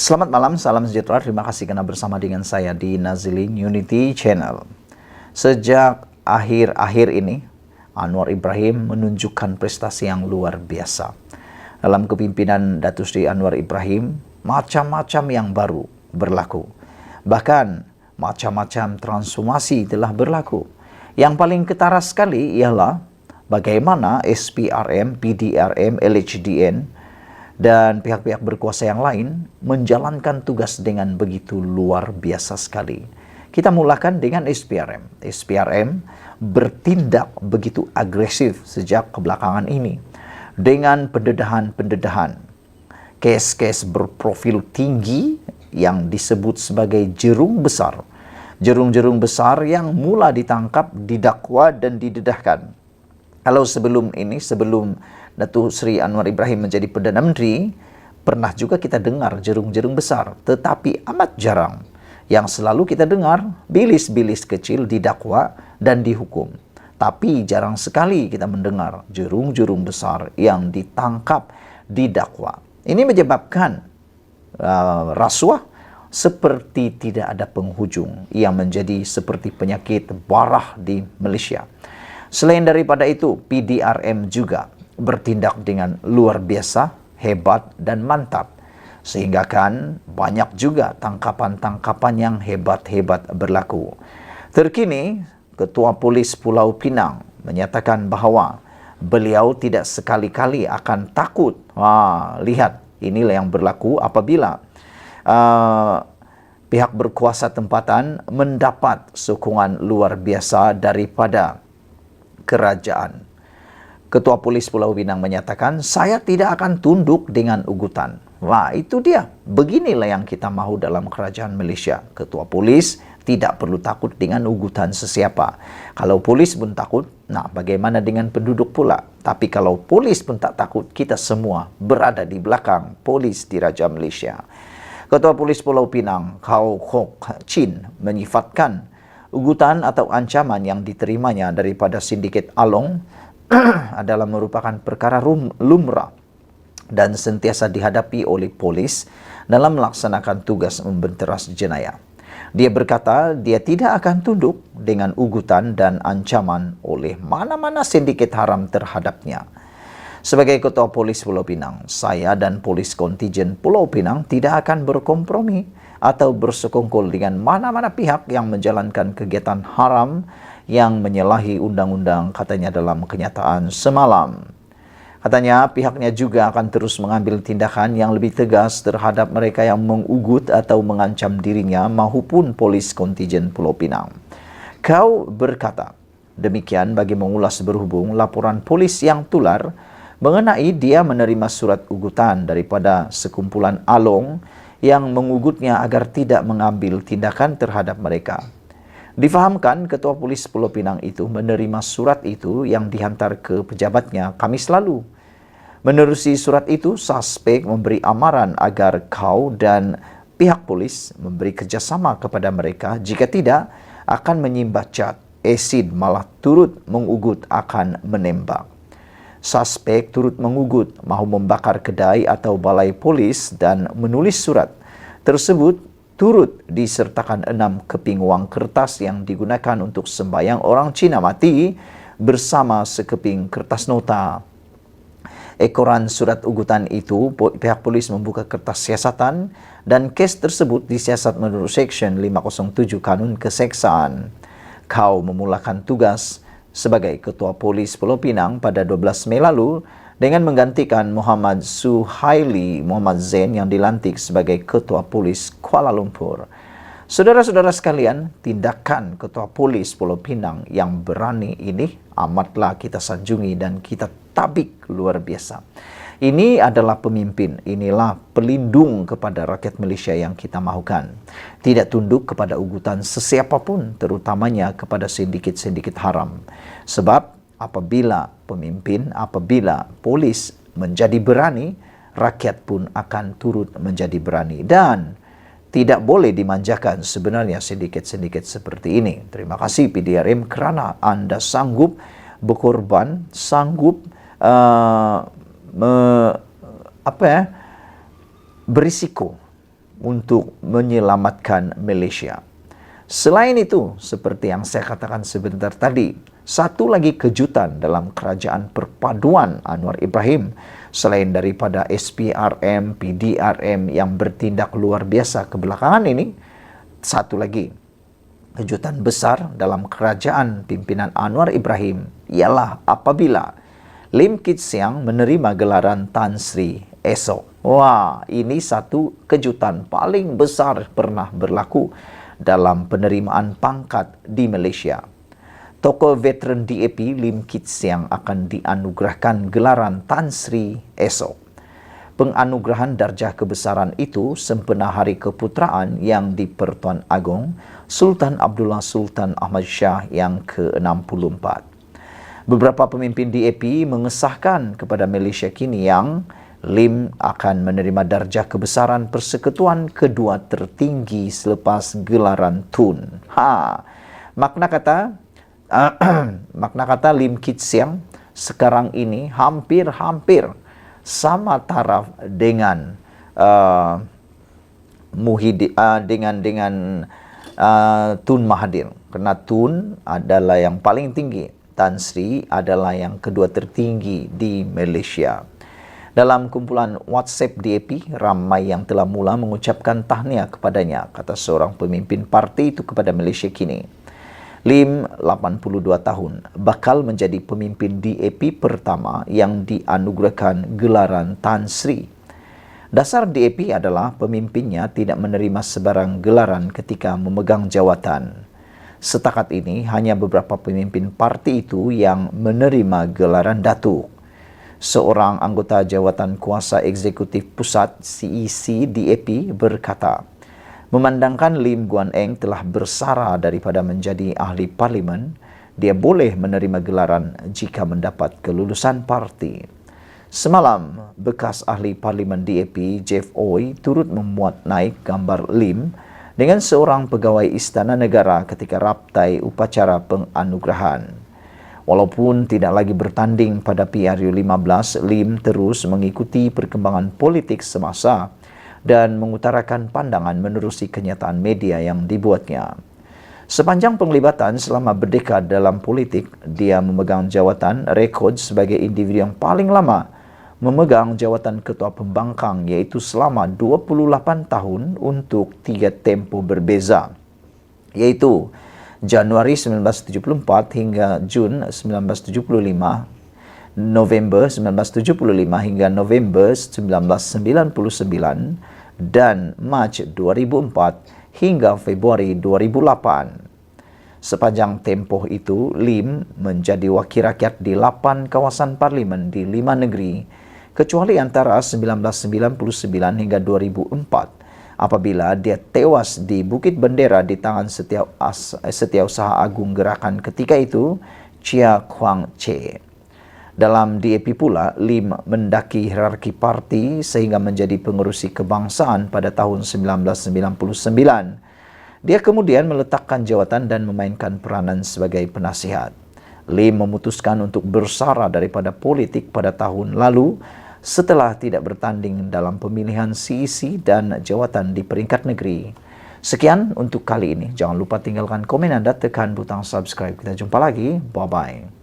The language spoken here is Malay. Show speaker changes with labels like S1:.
S1: Selamat malam, salam sejahtera. Terima kasih karena bersama dengan saya di Nazilin Unity Channel. Sejak akhir-akhir ini, Anwar Ibrahim menunjukkan prestasi yang luar biasa. Dalam kepimpinan Datuk Seri Anwar Ibrahim, macam-macam yang baru berlaku. Bahkan, macam-macam transformasi telah berlaku. Yang paling ketara sekali ialah bagaimana SPRM, PDRM, LHDN, dan pihak-pihak berkuasa yang lain menjalankan tugas dengan begitu luar biasa sekali. Kita mulakan dengan SPRM. SPRM bertindak begitu agresif sejak kebelakangan ini dengan pendedahan-pendedahan, kes-kes berprofil tinggi yang disebut sebagai jerung besar. Jerung-jerung besar yang mula ditangkap, didakwa dan didedahkan. Kalau sebelum Datuk Seri Anwar Ibrahim menjadi Perdana Menteri, pernah juga kita dengar jerung-jerung besar, tetapi amat jarang. Yang selalu kita dengar, bilis-bilis kecil didakwa dan dihukum. Tapi jarang sekali kita mendengar jerung-jerung besar yang ditangkap, didakwa. Ini menyebabkan rasuah seperti tidak ada penghujung, yang menjadi seperti penyakit barah di Malaysia. Selain daripada itu, PDRM juga bertindak dengan luar biasa, hebat dan mantap. Sehingga kan banyak juga tangkapan-tangkapan yang hebat-hebat berlaku. Terkini, Ketua Polis Pulau Pinang menyatakan bahawa beliau tidak sekali-kali akan takut. Lihat, inilah yang berlaku apabila pihak berkuasa tempatan mendapat sokongan luar biasa daripada kerajaan. Ketua Polis Pulau Pinang menyatakan, saya tidak akan tunduk dengan ugutan. Wah, itu dia. Beginilah yang kita mahu dalam kerajaan Malaysia. Ketua Polis tidak perlu takut dengan ugutan sesiapa. Kalau polis pun takut, bagaimana dengan penduduk pula? Tapi kalau polis pun tak takut, kita semua berada di belakang polis di Raja Malaysia. Ketua Polis Pulau Pinang, Kau Kok Chin, menyifatkan ugutan atau ancaman yang diterimanya daripada sindiket Along adalah merupakan perkara lumrah dan sentiasa dihadapi oleh polis dalam melaksanakan tugas membenteras jenayah. Dia berkata dia tidak akan tunduk dengan ugutan dan ancaman oleh mana-mana sindiket haram terhadapnya. Sebagai Ketua Polis Pulau Pinang, saya dan polis kontijen Pulau Pinang tidak akan berkompromi atau bersekongkol dengan mana-mana pihak yang menjalankan kegiatan haram yang menyalahi undang-undang, katanya dalam kenyataan semalam. Katanya pihaknya juga akan terus mengambil tindakan yang lebih tegas terhadap mereka yang mengugut atau mengancam dirinya maupun polis kontijen Pulau Pinang. Kau berkata demikian bagi mengulas berhubung laporan polis yang tular mengenai dia menerima surat ugutan daripada sekumpulan Along yang mengugutnya agar tidak mengambil tindakan terhadap mereka. Difahamkan Ketua Polis Pulau Pinang itu menerima surat itu yang dihantar ke pejabatnya Khamis lalu. Menerusi surat itu, suspek memberi amaran agar kau dan pihak polis memberi kerjasama kepada mereka. Jika tidak, akan menyimbah cat, asid, malah turut mengugut akan menembak. Suspek turut mengugut mahu membakar kedai atau balai polis dan menulis surat tersebut turut disertakan 6 keping wang kertas yang digunakan untuk sembahyang orang Cina mati bersama sekeping kertas nota. Ekoran surat ugutan itu, pihak polis membuka kertas siasatan dan kes tersebut disiasat menurut Seksyen 507 Kanun Keseksaan. Kau memulakan tugas sebagai Ketua Polis Pulau Pinang pada 12 Mei lalu dengan menggantikan Muhammad Suhaili Muhammad Zain yang dilantik sebagai Ketua Polis Kuala Lumpur. Saudara-saudara sekalian, tindakan Ketua Polis Pulau Pinang yang berani ini amatlah kita sanjungi dan kita tabik luar biasa. Ini adalah pemimpin, inilah pelindung kepada rakyat Malaysia yang kita mahukan. Tidak tunduk kepada ugutan sesiapapun, terutamanya kepada sindiket-sindiket haram. Sebab apabila polis menjadi berani, rakyat pun akan turut menjadi berani. Dan tidak boleh dimanjakan sebenarnya sindiket-sindiket seperti ini. Terima kasih PDRM kerana anda sanggup berkorban, sanggup berisiko untuk menyelamatkan Malaysia. Selain itu, seperti yang saya katakan sebentar tadi, satu lagi kejutan dalam kerajaan perpaduan Anwar Ibrahim, selain daripada SPRM, PDRM yang bertindak luar biasa kebelakangan ini, satu lagi kejutan besar dalam kerajaan pimpinan Anwar Ibrahim ialah apabila Lim Kit Siang menerima gelaran Tan Sri esok. Wah, ini satu kejutan paling besar pernah berlaku dalam penerimaan pangkat di Malaysia. Tokoh veteran DAP Lim Kit Siang akan dianugerahkan gelaran Tan Sri esok. Penganugerahan darjah kebesaran itu sempena Hari Keputeraan yang di-Pertuan Agong Sultan Abdullah Sultan Ahmad Shah yang ke-64. Beberapa pemimpin DAP mengesahkan kepada Malaysia kini yang Lim akan menerima darjah kebesaran persekutuan kedua tertinggi selepas gelaran Tun. Makna kata Lim Kit Siang sekarang ini hampir sama taraf dengan Tun Mahathir. Kerana Tun adalah yang paling tinggi, Tan Sri adalah yang kedua tertinggi di Malaysia. Dalam kumpulan WhatsApp DAP, ramai yang telah mula mengucapkan tahniah kepadanya, kata seorang pemimpin parti itu kepada Malaysia kini. Lim, 82 tahun, bakal menjadi pemimpin DAP pertama yang dianugerahkan gelaran Tan Sri. Dasar DAP adalah pemimpinnya tidak menerima sebarang gelaran ketika memegang jawatan. Setakat ini, hanya beberapa pemimpin parti itu yang menerima gelaran Datuk. Seorang anggota Jawatan Kuasa Eksekutif Pusat CEC DAP berkata, memandangkan Lim Guan Eng telah bersara daripada menjadi ahli parlimen, dia boleh menerima gelaran jika mendapat kelulusan parti. Semalam, bekas ahli parlimen DAP Jeff Oy turut memuat naik gambar Lim dengan seorang pegawai Istana Negara ketika raptai upacara penganugerahan. Walaupun tidak lagi bertanding pada PRU15, Lim terus mengikuti perkembangan politik semasa dan mengutarakan pandangan menerusi kenyataan media yang dibuatnya. Sepanjang penglibatan selama berdekad dalam politik, dia memegang jawatan rekod sebagai individu yang paling lama memegang jawatan Ketua Pembangkang, iaitu selama 28 tahun untuk 3 tempoh berbeza, iaitu Januari 1974 hingga Jun 1975, November 1975 hingga November 1999, dan Mac 2004 hingga Februari 2008. Sepanjang tempoh itu, Lim menjadi wakil rakyat di 8 kawasan parlimen di 5 negeri, kecuali antara 1999 hingga 2004, apabila dia tewas di Bukit Bendera di tangan Setiausaha Agung Gerakan ketika itu, Chia Kwang Che. Dalam DAP pula, Lim mendaki hierarki parti sehingga menjadi pengerusi kebangsaan pada tahun 1999. Dia kemudian meletakkan jawatan dan memainkan peranan sebagai penasihat. Lim memutuskan untuk bersara daripada politik pada tahun lalu setelah tidak bertanding dalam pemilihan CEC dan jawatan di peringkat negeri. Sekian untuk kali ini. Jangan lupa tinggalkan komen Anda, tekan butang subscribe. Kita jumpa lagi. Bye-bye.